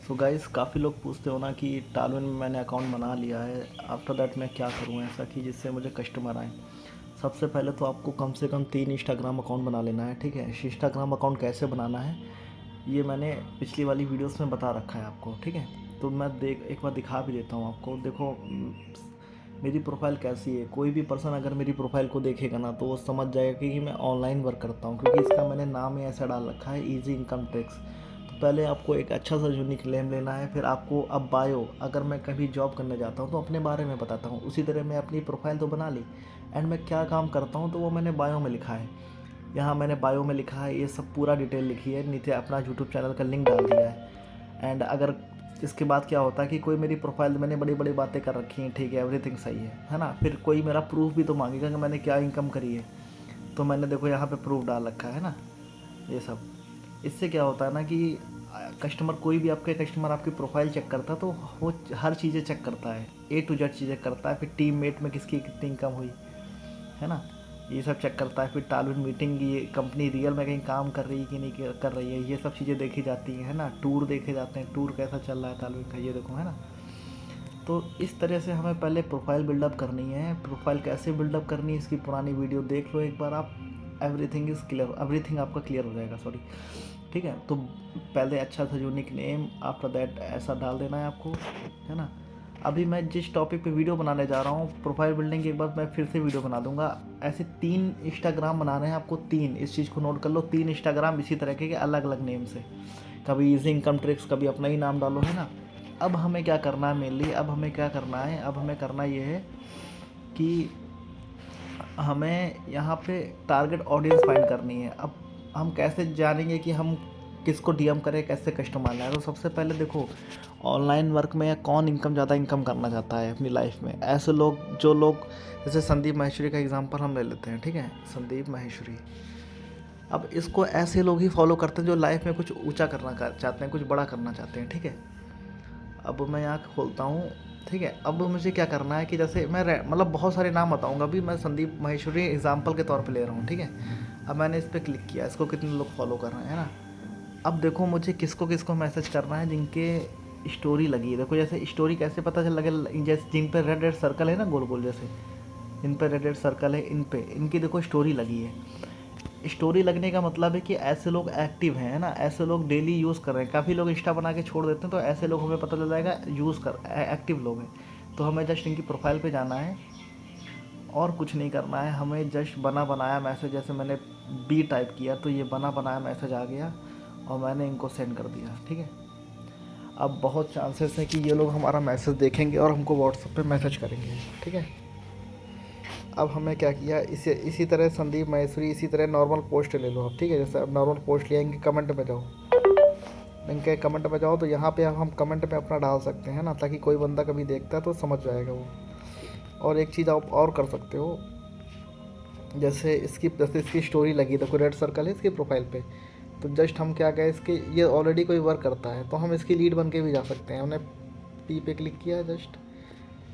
So guys, काफ़ी लोग पूछते हो ना कि टालविन में मैंने अकाउंट बना लिया है, आफ्टर दैट मैं क्या करूँ ऐसा कि जिससे मुझे कस्टमर आए। सबसे पहले तो आपको कम से कम 3 इंस्टाग्राम अकाउंट बना लेना है, ठीक है। इंस्टाग्राम अकाउंट कैसे बनाना है ये मैंने पिछली वाली वीडियोस में बता रखा है आपको, ठीक है। तो मैं एक बार दिखा भी देता हूँ आपको। देखो मेरी प्रोफाइल कैसी है। कोई भी पर्सन अगर मेरी प्रोफाइल को देखेगा ना तो वो समझ जाएगा कि मैं ऑनलाइन वर्क करता हूँ, क्योंकि इसका मैंने नाम ही ऐसा डाल रखा है, इजी इनकम ट्रिक्स। तो पहले आपको एक अच्छा सा यूनिक नेम लेना है, फिर आपको अब बायो, अगर मैं कभी जॉब करने जाता हूँ तो अपने बारे में बताता हूँ। उसी तरह मैं अपनी प्रोफाइल तो बना ली, एंड मैं क्या काम करता हूँ तो वो मैंने बायो में लिखा है। यहाँ मैंने बायो में लिखा है, ये सब पूरा डिटेल लिखी है, नीचे अपना यूट्यूब चैनल का लिंक डाल दिया है। एंड अगर इसके बाद क्या होता है कि कोई मेरी प्रोफाइल, मैंने बड़ी बड़ी बातें कर रखी हैं, ठीक है, एवरीथिंग सही है ना। फिर कोई मेरा प्रूफ भी तो मांगेगा कि मैंने क्या इनकम करी है, तो मैंने देखो यहाँ पे प्रूफ डाल रखा है ना, ये सब। इससे क्या होता है ना कि कस्टमर, कोई भी आपके कस्टमर आपकी प्रोफाइल चेक करता है तो वो हर चीज़ें चेक करता है, ए टू जेड चीज़ें करता है। फिर टीम मेट में किसकी कितनी इनकम हुई है ना, ये सब चेक करता है। फिर टालविन मीटिंग, ये कंपनी रियल में कहीं काम कर रही है कि नहीं कर रही है, ये सब चीज़ें देखी जाती हैं, है ना। टूर देखे जाते हैं, टूर कैसा चल रहा है टालविन का, ये देखो, है ना। तो इस तरह से हमें पहले प्रोफाइल बिल्डअप करनी है। प्रोफाइल कैसे बिल्डअप करनी है इसकी पुरानी वीडियो देख लो एक बार आप, एवरीथिंग इज़ क्लियर, एवरीथिंग आपका क्लियर हो जाएगा, सॉरी, ठीक है। तो पहले अच्छा सा यूनिक नेम, आफ्टर दैट ऐसा डाल देना है आपको, है ना। अभी मैं जिस टॉपिक पे वीडियो बनाने जा रहा हूँ, प्रोफाइल बिल्डिंग के बाद मैं फिर से वीडियो बना दूंगा। ऐसे 3 इंस्टाग्राम बनाने हैं आपको, 3, इस चीज़ को नोट कर लो, 3 इंस्टाग्राम इसी तरह के अलग अलग नेम से, कभी इजी इनकम ट्रिक्स, कभी अपना ही नाम डालो, है ना। अब हमें क्या करना है मेनली, अब हमें क्या करना है, अब हमें करना ये है कि हमें यहाँ पे टारगेट ऑडियंस फाइंड करनी है। अब हम कैसे जानेंगे कि हम किसको डीएम करें, कैसे कस्टमर लाएं। तो सबसे पहले देखो, ऑनलाइन वर्क में कौन ज़्यादा इनकम करना चाहता है अपनी लाइफ में। ऐसे लोग, जो लोग, जैसे संदीप माहेश्वरी का एग्जांपल हम ले लेते हैं, ठीक है, संदीप माहेश्वरी। अब इसको ऐसे लोग ही फॉलो करते हैं जो लाइफ में कुछ ऊंचा करना चाहते हैं, कुछ बड़ा करना चाहते हैं, ठीक है। अब मैं यहाँ खोलता हूँ, ठीक है। अब मुझे क्या करना है कि जैसे मैं मतलब बहुत सारे नाम बताऊँगा, अभी मैं संदीप माहेश्वरी एग्जाम्पल के तौर पे ले रहा हूँ, ठीक है। अब मैंने इस पर क्लिक किया, इसको कितने लोग फॉलो कर रहे हैं, है ना। अब देखो मुझे किसको किसको मैसेज करना है जिनके स्टोरी लगी है। देखो जैसे स्टोरी कैसे पता चल लगे, जैसे जिन पर रेड रेड सर्कल है ना, गोल गोल जैसे, इन पर रेड रेड सर्कल है, इन पे इनकी देखो स्टोरी लगी है। स्टोरी लगने का मतलब है कि ऐसे लोग एक्टिव हैं, है ना, ऐसे लोग डेली यूज़ कर रहे हैं। काफ़ी लोग इंस्टा बना के छोड़ देते हैं, तो ऐसे लोग हमें पता चल जाएगा यूज़ कर एक्टिव लोग हैं। तो हमें जस्ट इनकी प्रोफाइल पे जाना है और कुछ नहीं करना है। हमें जस्ट बना बनाया मैसेज, जैसे मैंने बी टाइप किया तो ये बना बनाया मैसेज आ गया और मैंने इनको सेंड कर दिया, ठीक है। अब बहुत चांसेस है कि ये लोग हमारा मैसेज देखेंगे और हमको व्हाट्सएप पे मैसेज करेंगे, ठीक है। अब हमें क्या किया, इसी तरह संदीप महेश्वरी, इसी तरह नॉर्मल पोस्ट ले लो आप, ठीक है। जैसे अब नॉर्मल पोस्ट लिया, इनके कमेंट में जाओ, इनके कमेंट में जाओ, तो यहाँ पे हम कमेंट में अपना डाल सकते हैं ना, ताकि कोई बंदा कभी देखता है तो समझ जाएगा वो। और एक चीज़ आप और कर सकते हो, जैसे इसकी स्टोरी लगी, देखो रेड सर्कल है इसकी प्रोफाइल पे, तो जस्ट हम क्या कहें, इसके ये ऑलरेडी कोई वर्क करता है तो हम इसकी लीड बन के भी जा सकते हैं। हमने पी पे क्लिक किया जस्ट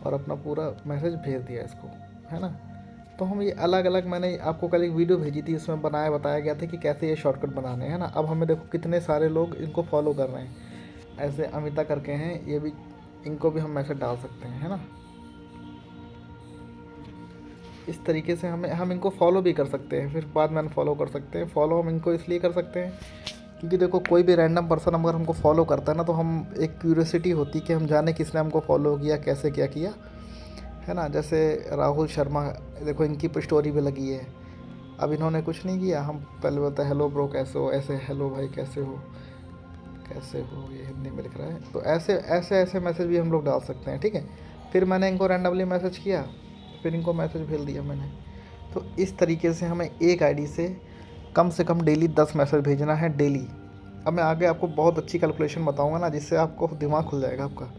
और अपना पूरा मैसेज भेज दिया इसको, है ना। तो हम ये अलग अलग, मैंने आपको कल एक वीडियो भेजी थी, इसमें बताया गया था कि कैसे ये शॉर्टकट बनाने हैं ना। अब हमें देखो कितने सारे लोग इनको फॉलो कर रहे हैं। ऐसे अमिता करके हैं, ये भी, इनको भी हम मैसेज डाल सकते हैं, है ना। इस तरीके से हम इनको फॉलो भी कर सकते हैं, फिर बाद में अनफॉलो कर सकते हैं। फॉलो हम इनको इसलिए कर सकते हैं क्योंकि देखो कोई भी रैंडम पर्सन अगर हमको फॉलो करता है ना, तो हम एक क्यूरियोसिटी होती है कि हम जाने किसने हमको फॉलो किया, कैसे क्या किया, है ना। जैसे राहुल शर्मा, देखो इनकी स्टोरी पे लगी है। अब इन्होंने कुछ नहीं किया, हम पहले बोलते हैं हेलो ब्रो कैसे हो, ऐसे हेलो भाई कैसे हो, कैसे हो, ये हिंदी में लिख रहा है। तो ऐसे ऐसे ऐसे मैसेज भी हम लोग डाल सकते हैं, ठीक है। फिर मैंने इनको रैंडमली मैसेज किया, फिर इनको मैसेज भेज दिया मैंने। तो इस तरीके से हमें एक आईडी से कम डेली 10 मैसेज भेजना है डेली। अब मैं आगे आपको बहुत अच्छी कैलकुलेशन बताऊंगा ना, जिससे आपको दिमाग खुल जाएगा आपका।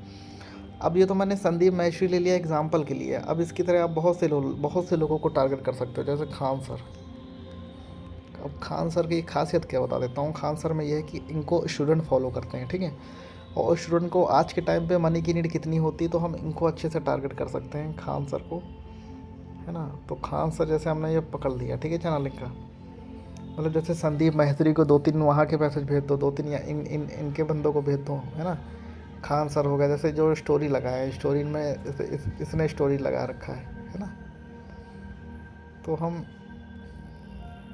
अब ये तो मैंने संदीप महेश्वरी ले लिया एग्जांपल के लिए। अब इसकी तरह आप बहुत से लोगों को टारगेट कर सकते हो, जैसे खान सर। अब खान सर की खासियत क्या बता देता हूँ। खान सर में यह है कि इनको स्टूडेंट फॉलो करते हैं, ठीक है। और स्टूडेंट को आज के टाइम पे मनी की नीड कितनी होती है, तो हम इनको अच्छे से टारगेट कर सकते हैं, खान सर को, है ना। तो खान सर जैसे हमने ये पकड़ लिया, ठीक है, चैनल लिंक का। मतलब जैसे संदीप महेश्वरी को 2-3 वहाँ के मैसेज भेज दो, 2-3 या इनके बंदों को भेज दो, है ना। खान सर हो गया, जैसे जो स्टोरी लगाया है, स्टोरी में इसने स्टोरी लगा रखा है ना। तो हम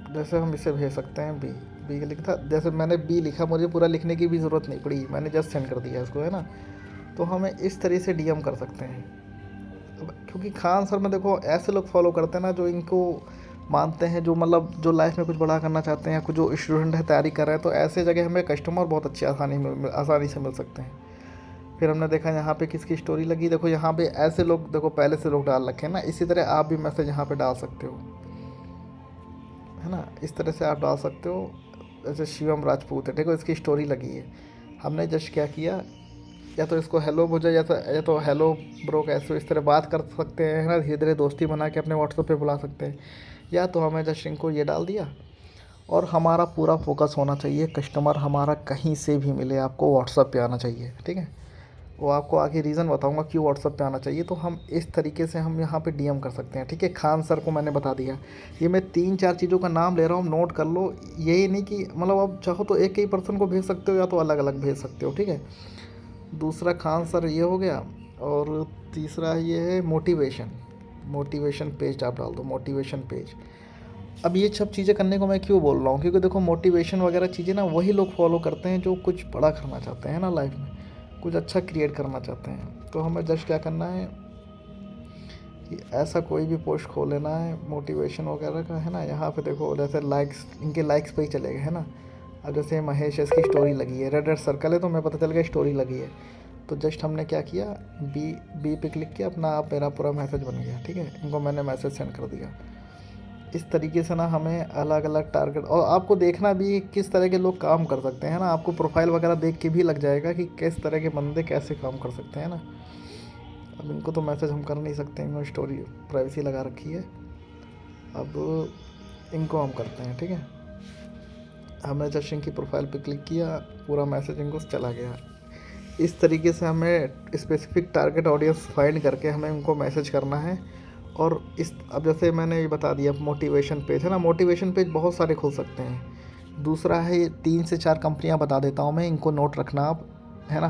जैसे हम इसे भेज सकते हैं बी, बी लिखा, जैसे मैंने बी लिखा, मुझे पूरा लिखने की भी ज़रूरत नहीं पड़ी, मैंने जस्ट सेंड कर दिया इसको, है ना। तो हमें इस तरह से डीएम कर सकते हैं। क्योंकि खान सर में देखो ऐसे लोग फॉलो करते हैं ना जो इनको मानते हैं, जो मतलब जो लाइफ में कुछ बड़ा करना चाहते हैं, या कुछ जो स्टूडेंट है तैयारी कर रहे हैं, तो ऐसे जगह हमें कस्टमर बहुत अच्छे आसानी से मिल सकते हैं। फिर हमने देखा यहाँ पे किसकी स्टोरी लगी, देखो यहाँ पे ऐसे लोग देखो पहले से लोग डाल रखे हैं ना। इसी तरह आप भी मैसेज यहाँ पे डाल सकते हो, है ना। इस तरह से आप डाल सकते हो। जैसे शिवम राजपूत है, देखो इसकी स्टोरी लगी है, हमने जस्ट क्या किया, या तो इसको हेलो मुझे, या तो हेलो ब्रो कैसे हो, इस तरह बात कर सकते हैं, है ना। धीरे धीरे दोस्ती बना के अपने व्हाट्सएप पे बुला सकते हैं। या तो हमें जस्ट इनको ये डाल दिया, और हमारा पूरा फोकस होना चाहिए कस्टमर हमारा कहीं से भी मिले आपको व्हाट्सएप पे आना चाहिए, ठीक है। वो आपको आगे रीज़न बताऊंगा क्यों व्हाट्सएप पे आना चाहिए। तो हम इस तरीके से हम यहाँ पे डीएम कर सकते हैं, ठीक है। खान सर को मैंने बता दिया। ये मैं 3-4 चीज़ों का नाम ले रहा हूँ, नोट कर लो। यही नहीं कि मतलब आप चाहो तो एक ही पर्सन को भेज सकते हो, या तो अलग अलग भेज सकते हो, ठीक है। दूसरा खान सर ये हो गया, और तीसरा ये है मोटिवेशन पेज आप डाल दो, मोटिवेशन पेज। अब ये सब चीज़ें करने को मैं क्यों बोल रहा हूँ, क्योंकि देखो मोटिवेशन वगैरह चीज़ें ना वही लोग फॉलो करते हैं जो कुछ बड़ा करना चाहते हैं ना लाइफ में, कुछ अच्छा क्रिएट करना चाहते हैं। तो हमें जस्ट क्या करना है कि ऐसा कोई भी पोस्ट खोल लेना है मोटिवेशन वगैरह का, है ना। यहाँ पे देखो जैसे लाइक्स, इनके लाइक्स पे ही चलेगा, है ना। अब जैसे महेश है, इसकी स्टोरी लगी है, रेड रेड सर्कल है, तो मैं पता चल गया स्टोरी लगी है। तो जस्ट हमने क्या किया, बी पे क्लिक किया, अपना आप मेरा पूरा मैसेज बन गया, ठीक है। इनको मैंने मैसेज सेंड कर दिया। इस तरीके से ना हमें अलग अलग टारगेट, और आपको देखना भी किस तरह के लोग काम कर सकते हैं ना। आपको प्रोफाइल वगैरह देख के भी लग जाएगा कि किस तरह के बंदे कैसे काम कर सकते हैं ना। अब इनको तो मैसेज हम कर नहीं सकते, इन्होंने स्टोरी प्राइवेसी लगा रखी है। अब इनको हम करते हैं, ठीक है। हमने जस्ट इनकी प्रोफाइल पे क्लिक किया, पूरा मैसेज इनको चला गया। इस तरीके से हमें स्पेसिफिक टारगेट ऑडियंस फाइंड करके हमें इनको मैसेज करना है। और इस अब जैसे मैंने ये बता दिया मोटिवेशन पेज, है ना। मोटिवेशन पेज बहुत सारे खुल सकते हैं। दूसरा है 3 से 4 कंपनियां बता देता हूँ मैं, इनको नोट रखना आप, है ना।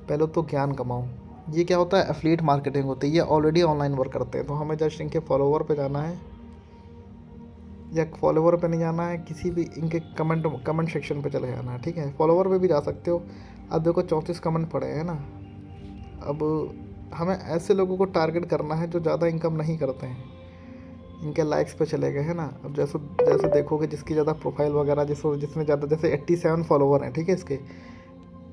पहले तो ज्ञान कमाओ, ये क्या होता है, एफिलिएट मार्केटिंग होती है। ये ऑलरेडी ऑनलाइन वर्क करते हैं, तो हमें जस्ट इनके फॉलोवर पे जाना है, या फॉलोवर पे नहीं जाना है, किसी भी इनके कमेंट सेक्शन पे चले जाना है, ठीक है। फॉलोवर पे भी जा सकते हो। अब देखो 34 कमेंट पड़े हैं ना। अब हमें ऐसे लोगों को टारगेट करना है जो ज़्यादा इनकम नहीं करते हैं, इनके लाइक्स पे चले गए, है ना। अब जैसे जैसे देखोगे जिसकी ज़्यादा प्रोफाइल वगैरह जिसने ज़्यादा, जैसे 87 फॉलोवर हैं, ठीक है इसके,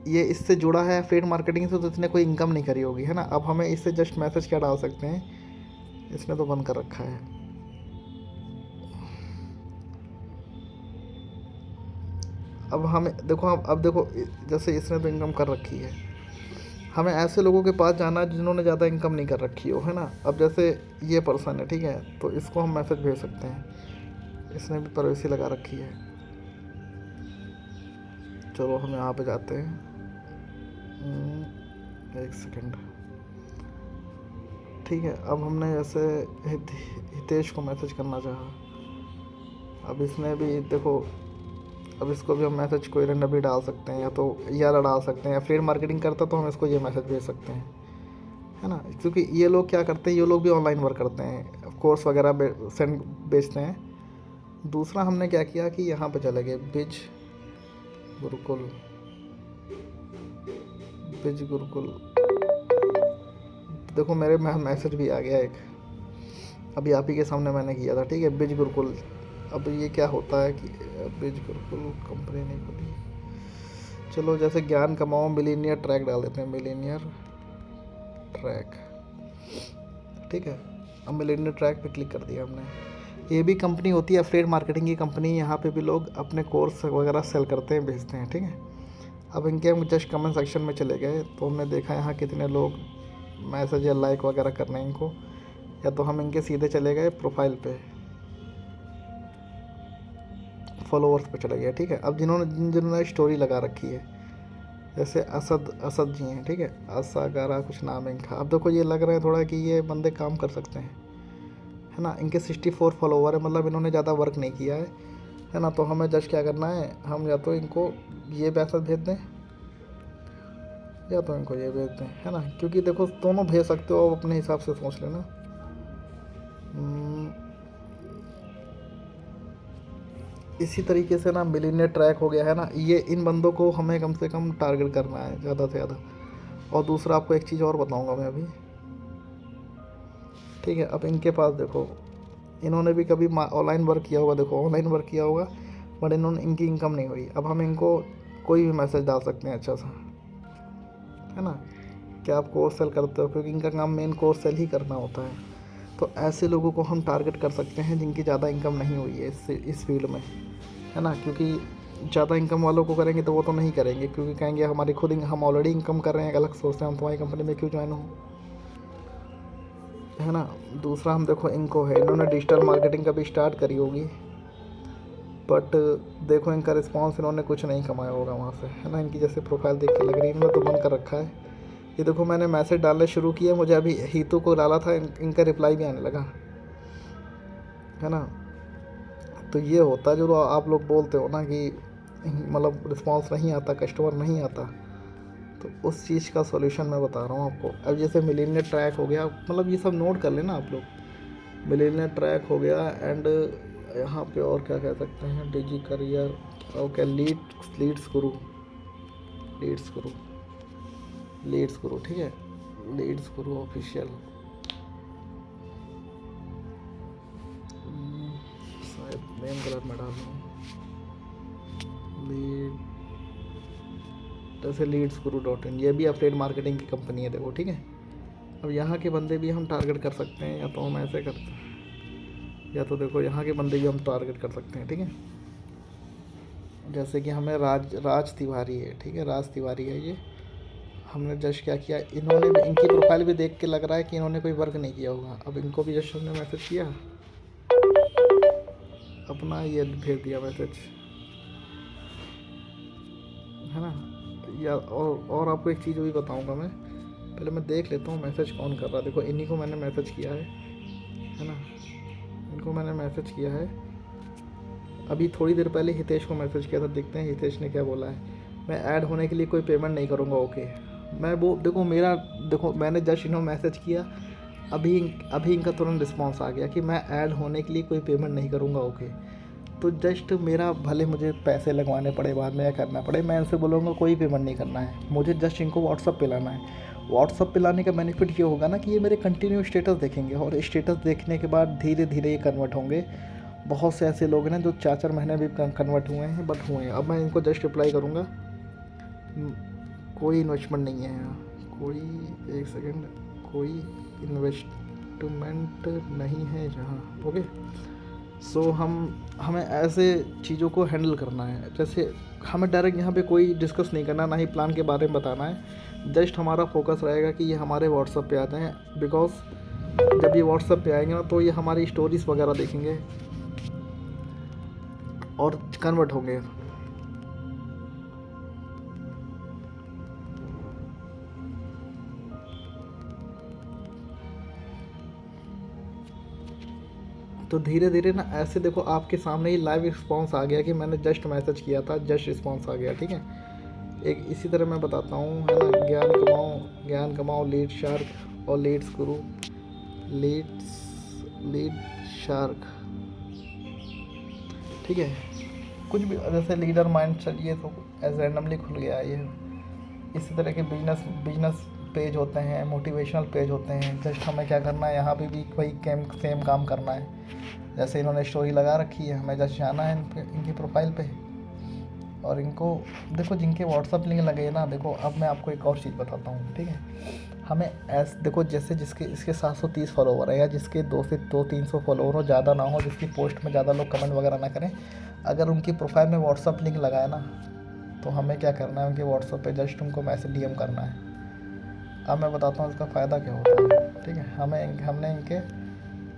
ये इससे जुड़ा है एफिलिएट मार्केटिंग से, तो इसने कोई इनकम नहीं करी होगी, है ना। अब हमें इससे जस्ट मैसेज क्या डाल सकते हैं, इसने तो बंद कर रखा है। अब हमें देखो, अब देखो जैसे इसने तो इनकम कर रखी है, हमें ऐसे लोगों के पास जाना है जिन्होंने ज़्यादा इनकम नहीं कर रखी हो, है ना। अब जैसे ये पर्सन है, ठीक है, तो इसको हम मैसेज भेज सकते हैं, इसने भी प्राइवेसी लगा रखी है। चलो हम यहाँ पे जाते हैं, एक सेकंड, ठीक है। अब हमने जैसे हितेश को मैसेज करना चाहा, अब इसने भी देखो, अब इसको भी हम मैसेज कोई रैंडम भी डाल सकते हैं, या तो यार डाल सकते हैं, या फिर मार्केटिंग करता तो हम इसको ये मैसेज भेज सकते हैं, है ना। क्योंकि ये लोग क्या करते हैं, ये लोग भी ऑनलाइन वर्क करते हैं, कोर्स वगैरह बेचते हैं। दूसरा हमने क्या किया कि यहाँ पे चले गए बिज गुरुकुल, देखो मेरे में मैसेज भी आ गया एक, अभी आप ही के सामने मैंने किया था, ठीक है, बिज गुरुकुल। अब ये क्या होता है कि बिज गुरुकुल कंपनी नहीं खुली, चलो जैसे ज्ञान कमाओ मिलीनियर ट्रैक डाल देते हैं, मिलीनियर ट्रैक, ठीक है। अब मिलीनियर ट्रैक पे क्लिक कर दिया हमने। ये भी कंपनी होती है एफिलिएट मार्केटिंग की कंपनी, यहाँ पे भी लोग अपने कोर्स वगैरह सेल करते हैं, बेचते हैं, ठीक है। अब इनके हम जस्ट कमेंट सेक्शन में चले गए, तो हमने देखा यहाँ कितने लोग मैसेज या लाइक वगैरह करने हैं इनको, या तो हम इनके सीधे चले गए प्रोफाइल पे, फॉलोवर्स पे चले गए, ठीक है। अब जिन्होंने स्टोरी लगा रखी है, जैसे असद जी हैं, ठीक है, असागारा कुछ नाम है इनका। अब देखो ये लग रहा है थोड़ा कि ये बंदे काम कर सकते हैं, है ना। इनके 64 फॉलोवर है, मतलब इन्होंने ज़्यादा वर्क नहीं किया है ना। तो हमें जस्ट क्या करना है, हम या तो इनको ये मैसेज भेज दें, या तो इनको ये भेज दें, है ना, क्योंकि देखो दोनों भेज सकते हो, आप अपने हिसाब से सोच लेना। इसी तरीके से ना मिलियनेयर ट्रैक हो गया है ना, ये इन बंदों को हमें कम से कम टारगेट करना है ज़्यादा से ज़्यादा। और दूसरा आपको एक चीज़ और बताऊंगा मैं अभी, ठीक है। अब इनके पास देखो, इन्होंने भी कभी ऑनलाइन वर्क किया होगा, देखो ऑनलाइन वर्क किया होगा, बट इन्होंने इनकी इनकम नहीं हुई। अब हम इनको कोई भी मैसेज डाल सकते हैं अच्छा सा, है ना, कि आप कोर्स सेल करते हो, क्योंकि इनका काम मेन कोर्स सेल ही करना होता है। तो ऐसे लोगों को हम टारगेट कर सकते हैं जिनकी ज़्यादा इनकम नहीं हुई है इस फील्ड में, है ना, क्योंकि ज़्यादा इनकम वालों को करेंगे तो वो तो नहीं करेंगे, क्योंकि कहेंगे हमारी खुद हम ऑलरेडी इनकम कर रहे हैं, अलग सोचते हैं हम तुम्हारी कंपनी में क्यों ज्वाइन हो, है ना। दूसरा हम देखो इनको है, इन्होंने डिजिटल मार्केटिंग का भी स्टार्ट करी होगी, बट देखो इनका रिस्पांस, इन्होंने कुछ नहीं कमाया होगा वहाँ से, है ना। इनकी जैसे प्रोफाइल देख के लग रही है, इन्होंने तो बंद कर रखा है। ये देखो मैंने मैसेज डालने शुरू किया, मुझे अभी हीतू को डाला था, इनका रिप्लाई भी आने लगा, है ना। तो ये होता है जो आप लोग बोलते हो ना कि मतलब रिस्पांस नहीं आता, कस्टमर नहीं आता, तो उस चीज़ का सॉल्यूशन मैं बता रहा हूँ आपको। अब जैसे मिलियनेयर ट्रैक हो गया, मतलब ये सब नोट कर लेना आप लोग। मिलियनेयर ट्रैक हो गया, एंड यहाँ पे और क्या कह सकते हैं, डिजी करियर, ओके, लीड्स गुरु, लीड्स गुरु, लीड्स गुरु, ठीक है, लीड्स गुरु ऑफिशियल, शायद नेम गलत में डाल रहा हूँ, लीड, जैसे लीड्स गुरु .in, ये भी अफिलिएट मार्केटिंग की कंपनी है, देखो, ठीक है। अब यहाँ के बंदे भी हम टारगेट कर सकते हैं, या तो हम ऐसे करते हैं, या तो देखो यहाँ के बंदे भी हम टारगेट कर सकते हैं, ठीक है। जैसे कि हमें राज तिवारी है, ठीक है, राज तिवारी है ये। हमने जस्ट क्या किया, इन्होंने भी, इनकी प्रोफाइल भी देख के लग रहा है कि इन्होंने कोई वर्क नहीं किया होगा। अब इनको भी जस्ट हमने मैसेज किया, अपना ये भेज दिया मैसेज, है ना। या और आपको एक चीज़ भी बताऊंगा मैं, पहले मैं देख लेता हूँ मैसेज कौन कर रहा है। देखो इन्हीं को मैंने मैसेज किया है ना, इनको मैंने मैसेज किया है। अभी थोड़ी देर पहले हितेश को मैसेज किया था, देखते हैं हितेश ने क्या बोला है। मैं ऐड होने के लिए कोई पेमेंट नहीं करूँगा, ओके। मैं वो देखो मैंने जस्ट इन्हों मैसेज किया, अभी इनका तुरंत रिस्पांस आ गया कि मैं ऐड होने के लिए कोई पेमेंट नहीं करूँगा, ओके। तो जस्ट मेरा भले मुझे पैसे लगवाने पड़े, बाद में या करना पड़े, मैं इनसे बोलूँगा कोई पेमेंट नहीं करना है, मुझे जस्ट इनको व्हाट्सअप पे लाना है। व्हाट्सअप पे लाने का बेनिफिट ये होगा ना कि ये मेरे कंटिन्यू स्टेटस देखेंगे, और स्टेटस देखने के बाद धीरे धीरे ये कन्वर्ट होंगे। बहुत से ऐसे लोग हैं जो 4-4 महीने भी कन्वर्ट हुए हैं, बट हुए हैं। अब मैं इनको जस्ट रिप्लाई करूँगा, कोई इन्वेस्टमेंट नहीं है यहाँ, कोई, एक सेकेंड, कोई इन्वेस्टमेंट नहीं है यहाँ, ओके। सो हमें ऐसे चीज़ों को हैंडल करना है। जैसे हमें डायरेक्ट यहाँ पे कोई डिस्कस नहीं करना, ना ही प्लान के बारे में बताना है। जस्ट हमारा फोकस रहेगा कि ये हमारे व्हाट्सएप पे आते हैं, बिकॉज जब ये व्हाट्सएप पे आएंगे ना, तो ये हमारी स्टोरीज़ वगैरह देखेंगे और कन्वर्ट होंगे। तो धीरे धीरे ना ऐसे देखो आपके सामने ही लाइव रिस्पांस आ गया कि मैंने जस्ट मैसेज किया था, जस्ट रिस्पांस आ गया, ठीक है। एक इसी तरह मैं बताता हूँ, है ना, ज्ञान कमाओ, लीड शार्क और लीड्स गुरु, लीड शार्क, ठीक है। कुछ भी जैसे लीडर माइंड चलिए तो एज रैंडमली खुल गया ये। इसी तरह के बिजनेस पेज होते हैं, मोटिवेशनल पेज होते हैं। जस्ट हमें क्या करना है, यहाँ पे भी वही सेम काम करना है। जैसे इन्होंने स्टोरी लगा रखी है, हमें जस्ट जाना है इनकी प्रोफाइल पे, और इनको देखो जिनके व्हाट्सअप लिंक लगे ना, देखो अब मैं आपको एक और चीज़ बताता हूँ, ठीक है। हमें देखो जैसे जिसके इसके 730 फॉलोवर है, या जिसके 200-300 फॉलोवर हो, ज़्यादा ना हो, जिसकी पोस्ट में ज़्यादा लोग कमेंट वगैरह ना करें, अगर उनकी प्रोफाइल में व्हाट्सअप लिंक लगाए ना, तो हमें क्या करना है, उनके व्हाट्सअप पे जस्ट उनको मैसेज डीएम करना है। अब मैं बताता हूँ इसका फ़ायदा क्या होता है, ठीक है।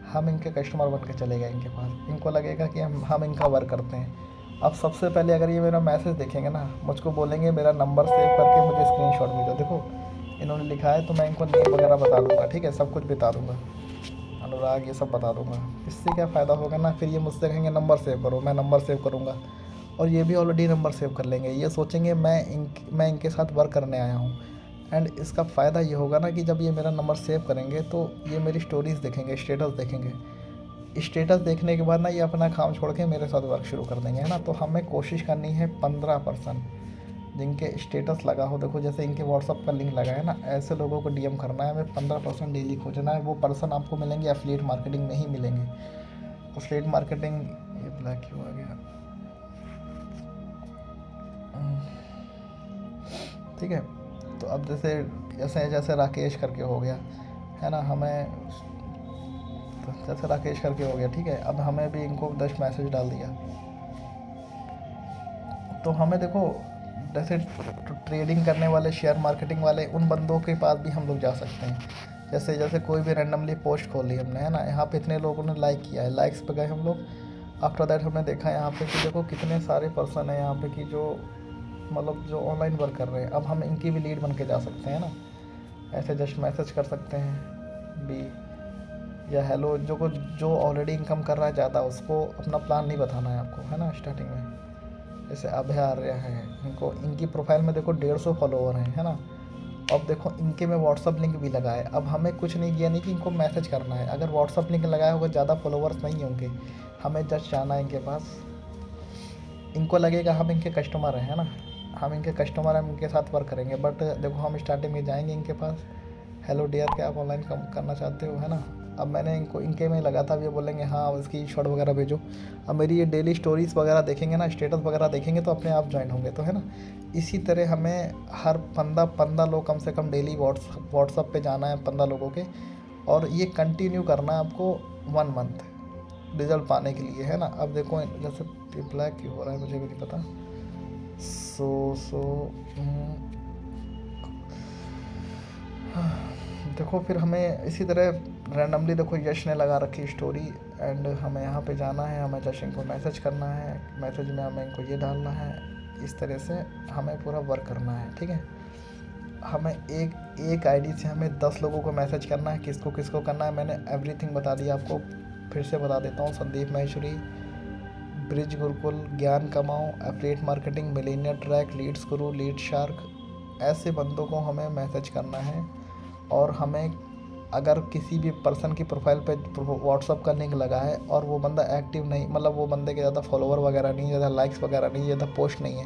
हम इनके कस्टमर बन के चले गए इनके पास, इनको लगेगा कि हम इनका वर्क करते हैं। अब सबसे पहले अगर ये मेरा मैसेज देखेंगे ना, मुझको बोलेंगे मेरा नंबर सेव करके मुझे स्क्रीनशॉट भेजो। देखो इन्होंने लिखा है, तो मैं इनको नेम वगैरह बता दूँगा, ठीक है, सब कुछ बता दूँगा, अनुराग ये सब बता दूँगा। इससे क्या फ़ायदा होगा ना, फिर ये मुझसे कहेंगे नंबर सेव करो, मैं नंबर सेव करूँगा, और ये भी ऑलरेडी नंबर सेव कर लेंगे। ये सोचेंगे मैं इनके साथ वर्क करने आया हूँ। एंड इसका फ़ायदा ये होगा ना कि जब ये मेरा नंबर सेव करेंगे तो ये मेरी स्टोरीज़ देखेंगे, स्टेटस देखेंगे। स्टेटस देखने के बाद ना ये अपना काम छोड़ के मेरे साथ वर्क शुरू कर देंगे, है ना। तो हमें कोशिश करनी है 15% जिनके स्टेटस लगा हो, देखो जैसे इनके व्हाट्सअप का लिंक लगा है ना, ऐसे लोगों को डीएम करना है, हमें 15% डेली खोजना है। वो पर्सन आपको मिलेंगे एफिलिएट मार्केटिंग में ही मिलेंगे। एफिलिएट मार्केटिंग, ये ब्लैक क्यों आ गया, ठीक है। तो अब जैसे जैसे जैसे राकेश करके हो गया, है ना, हमें तो जैसे राकेश करके हो गया, ठीक है। अब हमें भी इनको 10 मैसेज डाल दिया, तो हमें देखो जैसे ट्रेडिंग करने वाले, शेयर मार्केटिंग वाले, उन बंदों के पास भी हम लोग जा सकते हैं। जैसे जैसे कोई भी रैंडमली पोस्ट खोल ली हमने, है ना, यहाँ पे इतने लोगों ने लाइक किया है, लाइक्स पे गए हम लोग। आफ्टर दैट हमने देखा यहाँ पे कि देखो कितने सारे पर्सन हैं यहाँ पे कि जो मतलब जो ऑनलाइन वर्क कर रहे हैं। अब हम इनकी भी लीड बन के जा सकते हैं ना, ऐसे जस्ट मैसेज कर सकते हैं भी, या हेलो, जो ऑलरेडी इनकम कर रहा है ज़्यादा, उसको अपना प्लान नहीं बताना है आपको, है ना, स्टार्टिंग में। जैसे अभय आर्य हैं, इनको इनकी प्रोफाइल में देखो 150 फॉलोवर हैं, है ना। अब देखो इनके में व्हाट्सअप लिंक भी लगा है। अब हमें कुछ नहीं किया, नहीं कि इनको मैसेज करना है। अगर व्हाट्सअप लिंक लगाया होगा, ज़्यादा फॉलोवर्स नहीं होंगे, हमें जस्ट जाना है इनके पास। इनको लगेगा हम इनके कस्टमर हैं, है ना, हम इनके कस्टमर हैं, हम इनके साथ वर्क करेंगे। बट देखो हम स्टार्टिंग में जाएंगे इनके पास, हेलो डियर, क्या आप ऑनलाइन कम करना चाहते हो, है ना। अब मैंने इनको इनके में लगा था, अब ये बोलेंगे हाँ उसकी शॉट वगैरह भेजो। अब मेरी ये डेली स्टोरीज़ वगैरह देखेंगे ना, स्टेटस वगैरह देखेंगे, तो अपने आप ज्वाइन होंगे, तो है ना। इसी तरह हमें हर 15 लोग कम से कम डेली व्हाट्सअप पे जाना है, 15 लोगों के। और ये कंटिन्यू करना है आपको 1 मंथ रिजल्ट पाने के लिए, है ना। अब देखो जैसे ब्लैक क्यों हो रहा है मुझे भी नहीं पता। सो देखो फिर हमें इसी तरह रैंडमली, देखो यश ने लगा रखी स्टोरी, एंड हमें यहाँ पे जाना है, हमें जश इनको मैसेज करना है, मैसेज में हमें इनको ये डालना है। इस तरह से हमें पूरा वर्क करना है, ठीक है। हमें एक आईडी से हमें 10 लोगों को मैसेज करना है। किसको किसको करना है मैंने एवरीथिंग बता दिया आपको, फिर से बता देता हूँ। Sandeep Maheshwari, bridge Gurukul, Gyan Kamao, affiliate marketing, millionaire track, leads guru, lead shark, ऐसे बंदों को हमें मैसेज करना है। और हमें अगर किसी भी पर्सन की प्रोफाइल पे व्हाट्सअप का लिंक लगा है और वो बंदा एक्टिव नहीं, मतलब वो बंदे के ज़्यादा फॉलोवर वगैरह नहीं, ज़्यादा लाइक्स वगैरह नहीं, ज़्यादा पोस्ट नहीं है,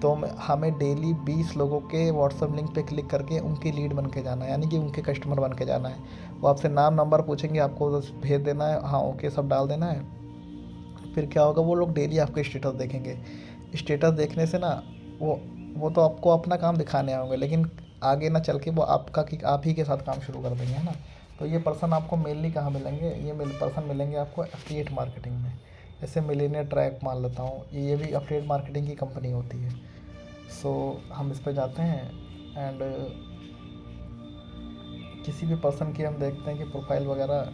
तो हमें डेली 20 लोगों के व्हाट्सअप लिंक पे क्लिक करके उनकी लीड बन के जाना है, यानी कि उनके कस्टमर बन के जाना है। वो आपसे नाम नंबर पूछेंगे, आपको बस भेज देना है, हाँ ओके सब डाल देना है। फिर क्या होगा, वो लोग डेली आपके स्टेटस देखेंगे। स्टेटस देखने से ना वो तो आपको अपना काम दिखाने आएंगे, लेकिन आगे ना चल के वो आप ही के साथ काम शुरू कर देंगे, है ना। तो ये पर्सन आपको मेनली कहाँ मिलेंगे, ये पर्सन मिलेंगे आपको एफिलिएट मार्केटिंग में। जैसे मिलेनियर ट्रैक मान लेता हूँ, ये भी एफिलिएट मार्केटिंग की कंपनी होती है। सो हम इस पर जाते हैं एंड किसी भी पर्सन की हम देखते हैं कि प्रोफाइल वगैरह,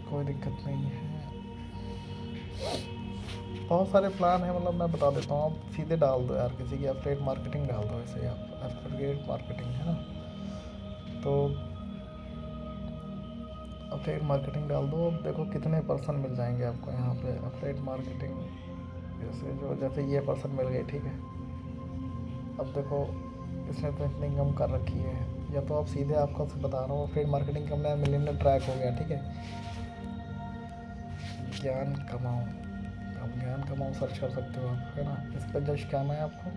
कोई दिक्कत नहीं है, बहुत सारे प्लान है, मतलब मैं बता देता हूँ। आप सीधे डाल दो यार, किसी की एफिलिएट मार्केटिंग डाल दो, ऐसे आप एफिलिएट मार्केटिंग, है ना। तो एफिलिएट मार्केटिंग डाल दो, अब देखो कितने पर्सन मिल जाएंगे आपको यहाँ पे एफिलिएट मार्केटिंग। जैसे ये पर्सन मिल गए, ठीक है। अब देखो इसने तो इतनी इनकम कर रखी है, या तो आप सीधे, आपको बता रहा हूँ एफिलिएट मार्केटिंग का मैं मिलियनर ट्रैक हो गया, ठीक है। ज्ञान कमाओ, आप ज्ञान कमाओ सर्च कर सकते हो आप, है ना। इस पर जस्ट क्या है आपको,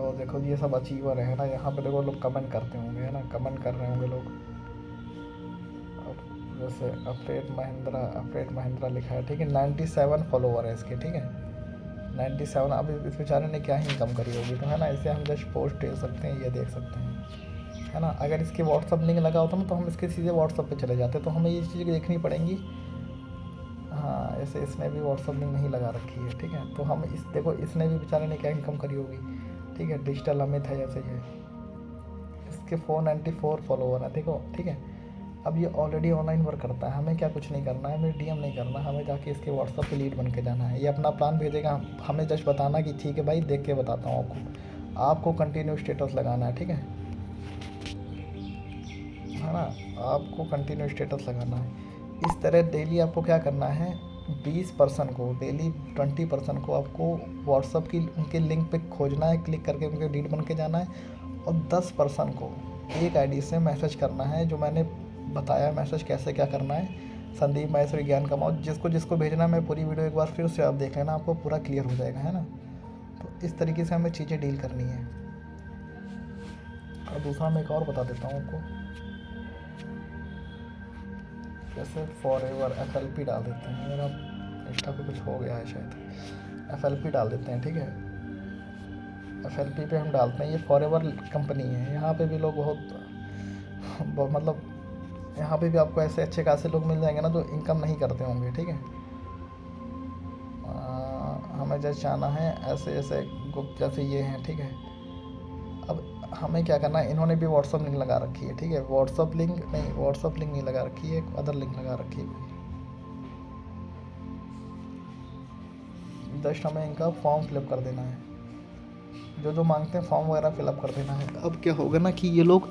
और देखो ये सब अचीवर है ना। यहाँ पे देखो लोग कमेंट करते होंगे, है ना, कमेंट कर रहे होंगे लोग। अब जैसे अपडेट महिंद्रा लिखा है, ठीक है। 97 फॉलोवर है इसके, ठीक है, 97। अब इस बेचारे ने क्या ही इनकम करी होगी, तो है ना। इसे हम जस्ट पोस्ट दे सकते हैं, ये देख सकते हैं, है ना। अगर इसके व्हाट्सअप लिंक लगा होता ना, तो हम इसके सीधे व्हाट्सअप पे चले जाते, तो हमें ये चीज़ देखनी पड़ेंगी। हाँ, ऐसे इसने भी व्हाट्सअप लिंक नहीं लगा रखी है, ठीक है। तो हम देखो इसने भी बेचारे ने क्या इनकम करी होगी, ठीक है। डिजिटल अमित है जैसे ये, इसके 494 फॉलोवर है, देखो, ठीक है। अब ये ऑलरेडी ऑनलाइन वर्क करता है, हमें क्या कुछ नहीं करना है, हमें डीएम नहीं करना, हमें जाके इसके व्हाट्सअप पे लीड बन के जाना है। ये अपना प्लान भेजेगा, हमें जस्ट बताना कि ठीक है भाई, देख के बताता हूँ आपको कंटिन्यू स्टेटस लगाना है, ठीक है ना। आपको कंटिन्यू स्टेटस लगाना है। इस तरह डेली आपको क्या करना है, 20% को डेली 20% को आपको व्हाट्सअप की उनके लिंक पे खोजना है, क्लिक करके उनके लीड बन के जाना है, और 10% को एक आईडी से मैसेज करना है, जो मैंने बताया मैसेज कैसे क्या करना है, संदीप माहेश्वरी ज्ञान कमाओ, जिसको जिसको भेजना मैं पूरी वीडियो एक बार फिर से आप देख लेना, आपको पूरा क्लियर हो जाएगा, है ना। तो इस तरीके से हमें चीज़ें डील करनी है। और दूसरा मैं एक और बता देता हूँ आपको, जैसे फॉरएवर FLP डाल देते हैं, मेरा इंस्टा पे कुछ हो गया है शायद, FLP डाल देते हैं, ठीक है। FLP पे हम डालते हैं, ये फॉरएवर कंपनी है, यहाँ पे भी लोग बहुत मतलब यहाँ पे भी आपको ऐसे अच्छे खासे लोग मिल जाएंगे ना जो इनकम नहीं करते होंगे, ठीक है। हमें जैसे जाना है ऐसे ऐसे ग्रुप जैसे ये हैं, ठीक है। अब हमें क्या करना है, इन्होंने भी व्हाट्सअप लिंक लगा रखी है, ठीक है। व्हाट्सअप लिंक नहीं लगा रखी है, एक अदर लिंक लगा रखी है। जस्ट हमें इनका फॉर्म फिलअप कर देना है, जो मांगते हैं फॉर्म वगैरह फिलअप कर देना है। अब क्या होगा ना कि ये लोग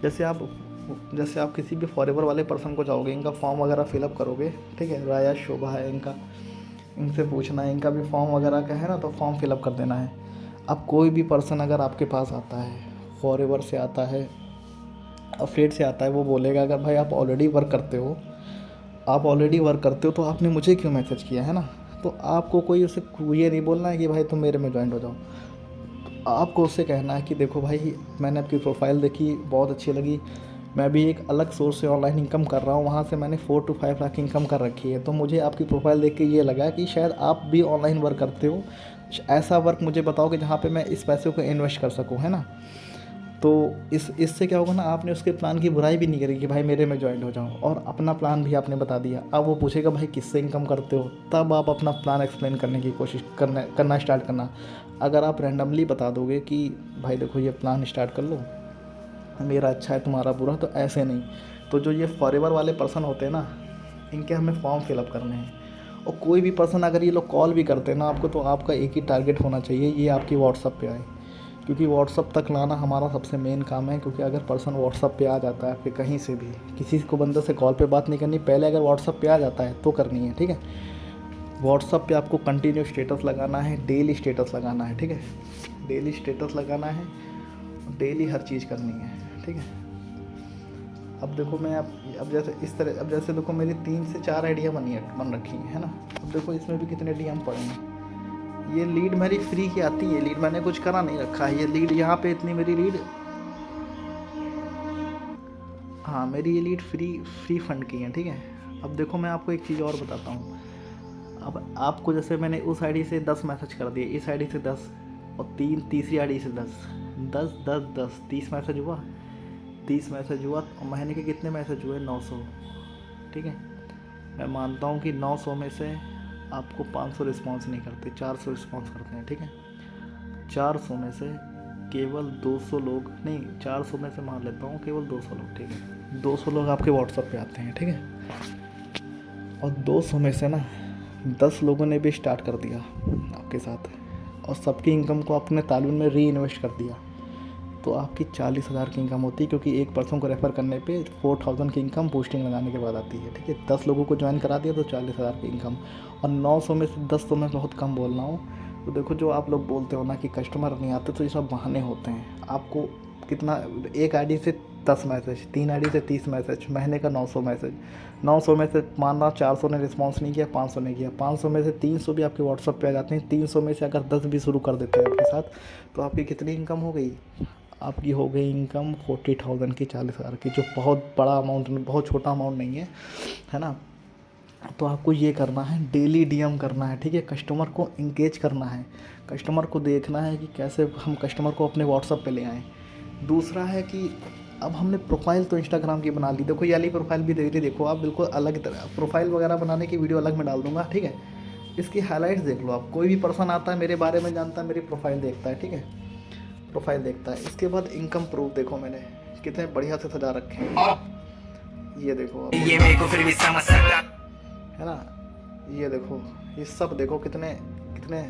जैसे आप किसी भी फॉरएवर वाले पर्सन को जाओगे, इनका फॉर्म वगैरह फिलअप करोगे, ठीक है। राया शोभा है इनका, इनसे पूछना है, इनका भी फॉर्म वगैरह का है ना, तो फॉर्म फिलअप कर देना है। अब कोई भी पर्सन अगर आपके पास आता है, फॉरएवर से आता है, अफिलिएट से आता है, वो बोलेगा अगर भाई आप ऑलरेडी वर्क करते हो तो आपने मुझे क्यों मैसेज किया, है ना। तो आपको कोई उसे ये नहीं बोलना है कि भाई तुम मेरे में ज्वाइन हो जाओ। आपको उससे कहना है कि देखो भाई, मैंने आपकी प्रोफाइल देखी, बहुत अच्छी लगी, मैं भी एक अलग सोर्स से ऑनलाइन इनकम कर रहा हूँ, वहाँ से मैंने 4 to 5 लाख इनकम कर रखी है, तो मुझे आपकी प्रोफाइल देख के ये लगा कि शायद आप भी ऑनलाइन वर्क करते हो, ऐसा वर्क मुझे बताओ कि जहाँ पे मैं इस पैसे को इन्वेस्ट कर सकूँ, है ना। तो इससे क्या होगा ना, आपने उसके प्लान की बुराई भी नहीं करी कि भाई मेरे में ज्वाइन हो जाओ, और अपना प्लान भी आपने बता दिया। अब वो पूछेगा भाई किससे इनकम करते हो, तब आप अपना प्लान एक्सप्लेन करने की कोशिश करना स्टार्ट करना। अगर आप रैंडमली बता दोगे कि भाई देखो ये प्लान स्टार्ट कर लो, मेरा अच्छा है तुम्हारा बुरा, तो ऐसे नहीं। तो जो ये फॉरएवर वाले पर्सन होते हैं ना, इनके हमें फॉर्म फिलअप करने हैं। और कोई भी पर्सन अगर ये लोग कॉल भी करते हैं ना आपको, तो आपका एक ही टारगेट होना चाहिए, ये आपकी व्हाट्सअप पे आए, क्योंकि व्हाट्सअप तक लाना हमारा सबसे मेन काम है। क्योंकि अगर पर्सन व्हाट्सअप पे आ जाता है आपके कहीं से भी, किसी को बंदे से कॉल पे बात नहीं करनी, पहले अगर व्हाट्सअप पे आ जाता है तो करनी है, ठीक है। व्हाट्सअप पे आपको कंटिन्यू स्टेटस लगाना है, डेली स्टेटस लगाना है, ठीक है। डेली स्टेटस लगाना है, डेली हर चीज़ करनी है, ठीक है। अब देखो मैं अब जैसे देखो मेरी 3 से 4 आइडिया बन रखी है ना। अब देखो इसमें भी कितने DM पड़े हैं। ये लीड मेरी फ्री की आती है, लीड मैंने कुछ करा नहीं रखा है। ये लीड यहाँ पे इतनी मेरी लीड, हाँ मेरी ये लीड फ्री फंड की है, ठीक है। अब देखो मैं आपको एक चीज़ और बताता हूँ। अब आपको जैसे मैंने उस आईडी से 10 मैसेज कर दिए, इस आईडी से 10, और तीसरी आईडी से 10 30 मैसेज हुआ। 30 मैसेज हुआ, और महीने के कितने मैसेज हुए, 900, ठीक है। मैं मानता हूँ कि 900 में से आपको 500 रिस्पॉन्स नहीं करते, 400 रिस्पॉन्स करते हैं, ठीक है। 400 में से केवल 200 लोग नहीं, 400 में से मान लेता हूँ केवल 200 लोग, ठीक है। 200 लोग आपके व्हाट्सएप पे आते हैं, ठीक है। और 200 में से ना 10 लोगों ने भी स्टार्ट कर दिया आपके साथ, और सबकी इनकम को आपने तालुन में री इन्वेस्ट कर दिया, तो आपकी 40,000 की इनकम होती है। क्योंकि एक पर्सन को रेफ़र करने पे 4,000 की इनकम बूस्टिंग लगाने के बाद आती है, ठीक है। 10 लोगों को ज्वाइन करा दिया तो 40,000 की इनकम। और 900 में से 10 तो मैं बहुत कम बोल रहा हूँ। तो देखो जो आप लोग बोलते हो ना कि कस्टमर नहीं आते, तो ये सब बहाने होते हैं। आपको कितना, एक आईडी से 10 मैसेज, 3 आईडी से 30 मैसेज, महीने का 900 मैसेज। 900 में से मानना 400 ने रिस्पॉन्स नहीं किया, 500 ने किया, 500 में से 300 भी आपके व्हाट्सअप पे आ जाते हैं। 300 में से अगर 10 भी शुरू कर देते हैं आपके साथ, तो आपकी कितनी इनकम हो गई, आपकी हो गई इनकम 40,000 की, 40,000 की, जो बहुत बड़ा अमाउंट, बहुत छोटा अमाउंट नहीं है ना। तो आपको ये करना है, डेली DM करना है, ठीक है। कस्टमर को इंगेज करना है, कस्टमर को देखना है कि कैसे हम कस्टमर को अपने व्हाट्सएप पे ले आएँ। दूसरा है कि अब हमने प्रोफाइल तो इंस्टाग्राम की बना ली, देखो ये वाली प्रोफाइल भी देखो आप, बिल्कुल अलग तरह प्रोफाइल वगैरह बनाने की वीडियो अलग में डाल दूँगा, ठीक है। इसकी हाईलाइट्स देख लो आप। कोई भी पर्सन आता है मेरे बारे में जानता है, मेरी प्रोफाइल देखता है, ठीक है, प्रोफाइल देखता है। इसके बाद इनकम प्रूफ देखो मैंने कितने बढ़िया से सजा रखे हैं, ये देखो आप, ये मेरे को फिर भी समझ सकता है ना। ये देखो, ये सब देखो कितने कितने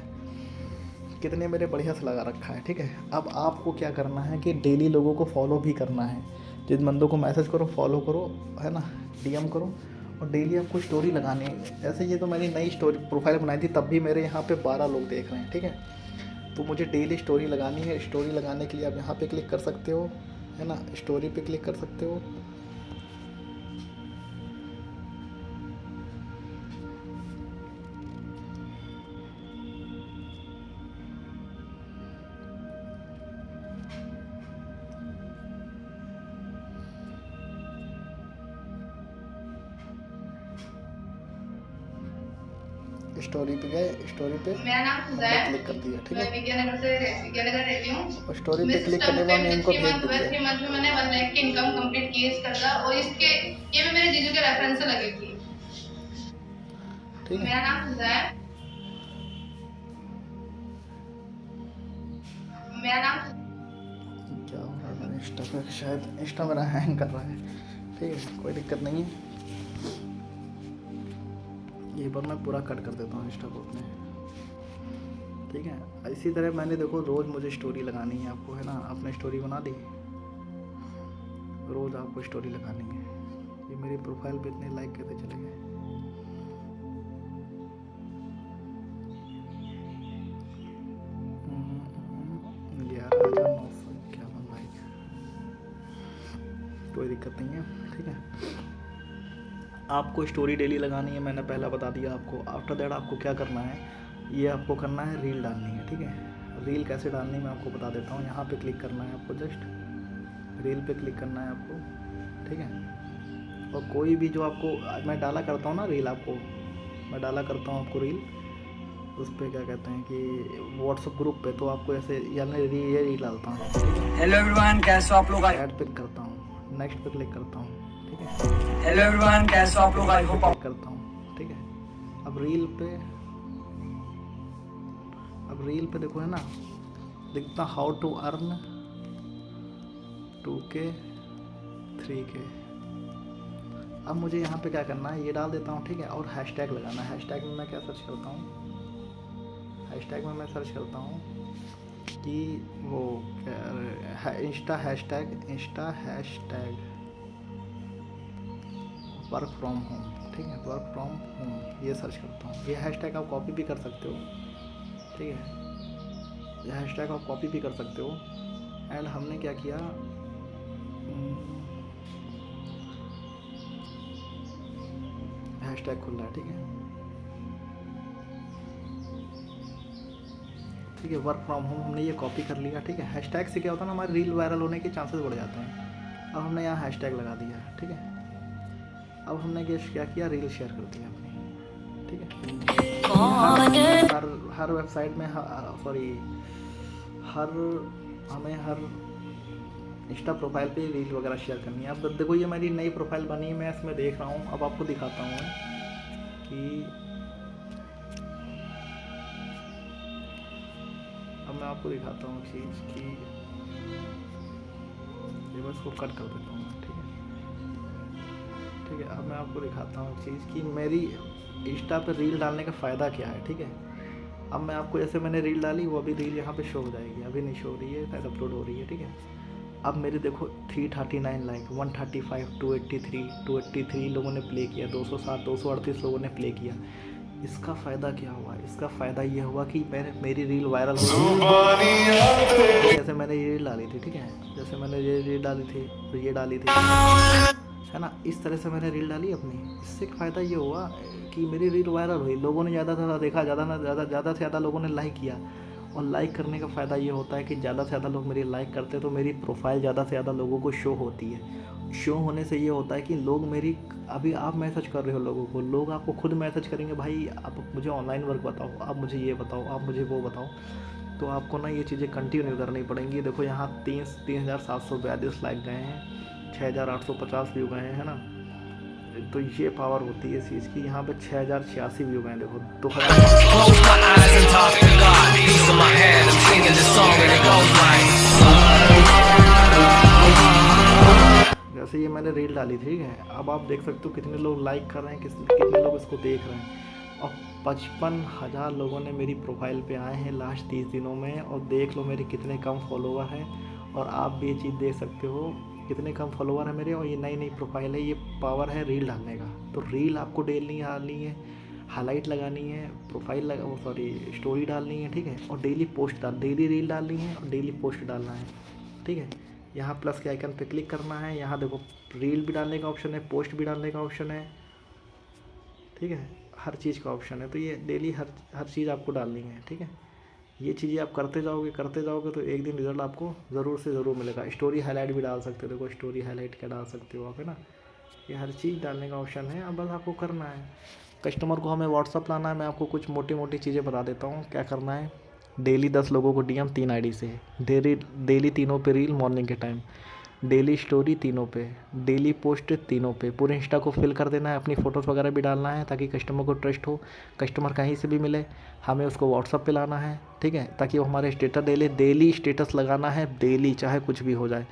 कितने मेरे बढ़िया से लगा रखा है, ठीक है। अब आपको क्या करना है कि डेली लोगों को फॉलो भी करना है। जिन बंदों को मैसेज करो, फॉलो करो, है ना, DM करो, और डेली आपको स्टोरी लगानी है। जैसे ये तो मैंने नई स्टोरी प्रोफाइल बनाई थी, तब भी मेरे यहाँ पे 12 लोग देख रहे हैं, ठीक है। तो मुझे डेली स्टोरी लगानी है। स्टोरी लगाने के लिए आप यहाँ पे क्लिक कर सकते हो, है ना, स्टोरी पे क्लिक कर सकते हो। स्टोरी पे गए, स्टोरी पे मेरा नाम खुदा है, क्लिक कर दिया, ठीक मैं है। विजयनगर रहती हूँ। और स्टोरी पे क्लिक करने के बाद मैं इनको भेज थ्री दिया। मंथ में मैंने 1 लाख की इनकम कंप्लीट की इस करता, और इसके ये भी मेरे जीजू के रेफरेंस से लगी थी। ठीक है, मेरा नाम खुदा है, मेरा नाम क्या हो रहा है मेरे इंस्टा पे, शायद इंस्टा मेरा हैंग कर रहा है, ठीक है, कोई दिक्कत नहीं है। ये बार मैं पूरा कट कर देता हूँ इंस्टा को अपने, ठीक है। इसी तरह मैंने देखो रोज़ मुझे स्टोरी लगानी है आपको, है ना, आपने स्टोरी बना दी, रोज़ आपको स्टोरी लगानी है। ये मेरी प्रोफाइल पे इतने लाइक कैसे चले गए? कोई दिक्कत नहीं है, ठीक है। आपको स्टोरी डेली लगानी है, मैंने पहला बता दिया आपको। आफ्टर दैट आपको क्या करना है, ये आपको करना है रील डालनी है, ठीक है। रील कैसे डालनी है मैं आपको बता देता हूँ। यहाँ पे क्लिक करना है आपको, जस्ट रील पे क्लिक करना है आपको, ठीक है। और कोई भी जो आपको मैं डाला करता हूँ ना रील, आपको मैं डाला करता हूँ आपको रील, उस पर क्या कहते हैं कि व्हाट्सअप ग्रुप पे, तो आपको ऐसे यानी ये रील डालता हूँ। हेलो एवरीवन, कैसे हो आप लोग? ऐड पिक करता हूँ, नेक्स्ट पे क्लिक करता हूँ, ठीक है। हेलो एवरीवन, कैसे हो आप लोग? आई होप आप करता हूँ, ठीक है। अब रील पे देखो, है ना, दिखता how to earn 2K 3K। अब मुझे यहाँ पे क्या करना है, ये डाल देता हूँ, ठीक है। और हैशटैग लगाना है। हैशटैग में मैं क्या सर्च करता हूँ, हैशटैग में मैं सर्च करता हूँ कि वो Insta hashtag work from home, ठीक है, वर्क फ्रॉम होम, ये सर्च करता हूँ। ये हैशटैग आप कॉपी भी कर सकते हो, ठीक है, ये हैशटैग आप कॉपी भी कर सकते हो। एंड हमने क्या किया, हैशटैग खुल रहा है, ठीक है, ठीक है, वर्क फ्रॉम होम हमने ये कॉपी कर लिया, ठीक है। हैशटैग से क्या होता है ना, हमारी रील वायरल होने के चांसेस बढ़ जाते हैं। अब हमने यहाँ हैशटैग लगा दिया है, ठीक है। अब हमने क्या किया, रील शेयर कर दिया अपनी, ठीक है। हर वेबसाइट में हर इंस्टा प्रोफाइल पे रील वगैरह शेयर करनी है। अब देखो ये मेरी नई प्रोफाइल बनी है, मैं इसमें देख रहा हूँ। अब आपको दिखाता हूँ मैं कि अब मैं आपको दिखाता हूँ चीज़ की, ये बस को कट कर देता हूँ, ठीक है, ठीक है। अब मैं आपको दिखाता हूँ चीज़ कि मेरी इंस्टा पे रील डालने का फ़ायदा क्या है, ठीक है। अब मैं आपको, जैसे मैंने रील डाली, वो अभी रील यहाँ पे शो हो जाएगी, अभी नहीं शो हो रही है, शायद अपलोड हो रही है, ठीक है। अब मेरे देखो 339 लाइक, 135, 283 लोगों ने प्ले किया, 207, 238 लोगों ने प्ले किया। इसका फ़ायदा क्या हुआ, इसका फ़ायदा ये हुआ कि मेरी रील वायरल हो। जैसे मैंने ये रील डाली थी, ठीक है, जैसे मैंने ये रील डाली थी, तो ये डाली थी, है ना, इस तरह से मैंने रील डाली अपनी। इससे फ़ायदा ये हुआ कि मेरी रील वायरल हुई, लोगों ने ज़्यादा से ज़्यादा देखा, ज़्यादा से ज़्यादा लोगों ने लाइक किया। और लाइक करने का फ़ायदा ये होता है कि ज़्यादा से ज़्यादा लोग मेरी लाइक करते हैं, तो मेरी प्रोफाइल ज़्यादा से ज़्यादा लोगों को शो होती है। शो होने से ये होता है कि लोग मेरी, अभी आप मैसेज कर रहे हो लोगों को, लोग आपको खुद मैसेज करेंगे, भाई आप मुझे ऑनलाइन वर्क बताओ, आप मुझे ये बताओ, आप मुझे वो बताओ। तो आपको ना ये चीज़ें कंटिन्यू करनी पड़ेंगी। देखो यहाँ 3,742 लाइक गए हैं, 6,850 व्यू गए हैं, है ना। तो ये पावर होती है इस चीज़ की। यहाँ पे 6,086 व्यू गए, देखो 2000। जैसे ये मैंने रील डाली, ठीक है, अब आप देख सकते हो कितने लोग लाइक कर रहे हैं, कितने लोग इसको देख रहे हैं। और 55,000 लोगों ने मेरी प्रोफाइल पे आए हैं लास्ट 30 दिनों में। और देख लो मेरे कितने कम फॉलोवर हैं। और आप भी ये चीज़ देख सकते हो इतने कम फॉलोवर है मेरे और ये नई नई प्रोफाइल है, ये पावर है रील डालने का। तो रील आपको डेली डालनी है, हाईलाइट लगानी है, प्रोफाइल लगा सॉरी स्टोरी डालनी है, ठीक है, और डेली डेली रील डालनी है और डेली पोस्ट डालना है, ठीक है। यहाँ प्लस के आइकन पे क्लिक करना है, यहाँ देखो रील भी डालने का ऑप्शन है, पोस्ट भी डालने का ऑप्शन है, ठीक है, हर चीज़ का ऑप्शन है। तो ये डेली हर चीज़ आपको डालनी है, ठीक है। ये चीज़ें आप करते जाओगे तो एक दिन रिज़ल्ट आपको ज़रूर से ज़रूर मिलेगा। स्टोरी हाईलाइट भी डाल सकते हो, देखो स्टोरी हाईलाइट क्या डाल सकते हो आप, है ना। ये हर चीज़ डालने का ऑप्शन है, अब बस आपको करना है। कस्टमर को हमें व्हाट्सअप लाना है, मैं आपको कुछ मोटी मोटी चीज़ें बता देता हूँ क्या करना है। डेली 10 लोगों को डीएम 3 आईडी से, डेली तीनों पे रील मॉर्निंग के टाइम, डेली स्टोरी तीनों पे, डेली पोस्ट तीनों पे, पूरे इंस्टा को फिल कर देना है, अपनी फ़ोटोज़ वगैरह भी डालना है ताकि कस्टमर को ट्रस्ट हो। कस्टमर कहीं से भी मिले हमें उसको व्हाट्सअप पे लाना है, ठीक है, ताकि वो हमारे स्टेटस डेली स्टेटस लगाना है, डेली चाहे कुछ भी हो जाए।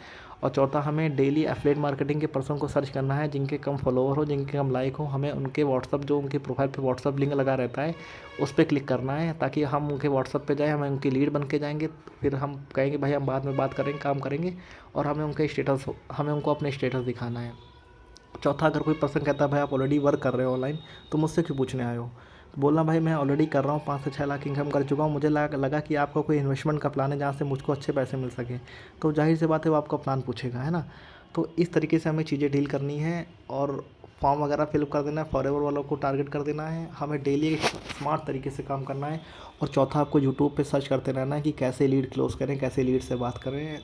और चौथा, हमें डेली एफिलिएट मार्केटिंग के पर्सन को सर्च करना है जिनके कम फॉलोवर हो, जिनके कम लाइक हो। हमें उनके व्हाट्सअप जो उनके प्रोफाइल पे व्हाट्सअप लिंक लगा रहता है उस पर क्लिक करना है ताकि हम उनके व्हाट्सअप पे जाएँ, हमें उनकी लीड बन के जाएंगे। फिर हम कहेंगे भाई हम बाद में बात करेंगे, काम करेंगे, और हमें उनको अपने स्टेटस दिखाना है। चौथा, अगर कोई पर्सन कहता है भाई आप ऑलरेडी वर्क कर रहे हो ऑनलाइन तो मुझसे क्यों पूछने आए हो, तो बोलना भाई मैं ऑलरेडी कर रहा हूँ, 5 से 6 लाख इनकम कर चुका हूँ, मुझे लगा कि आपका कोई इन्वेस्टमेंट का प्लान है जहाँ से मुझको अच्छे पैसे मिल सकें, तो जाहिर सी बात है वो आपका प्लान पूछेगा, है ना। तो इस तरीके से हमें चीज़ें डील करनी है और फॉर्म वगैरह फिलअप कर देना है, फॉरएवर वालों को टारगेट कर देना है, हमें डेली स्मार्ट तरीके से काम करना है। और चौथा, आपको यूट्यूब पे सर्च करते रहना है कि कैसे लीड क्लोज करें, कैसे लीड से बात करें।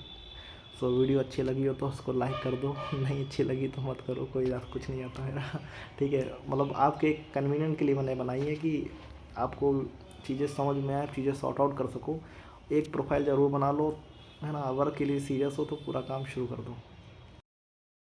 सो वीडियो अच्छी लगी हो तो उसको लाइक कर दो, नहीं अच्छी लगी तो मत करो, कोई कुछ नहीं आता है ठीक है। मतलब आपके कन्वीनियंट के लिए मैंने बनाई है कि आपको चीज़ें समझ में आए, चीज़ें सॉर्ट आउट कर सको। एक प्रोफाइल ज़रूर बना लो, है ना। वर्क के लिए सीरियस हो तो पूरा काम शुरू कर दो।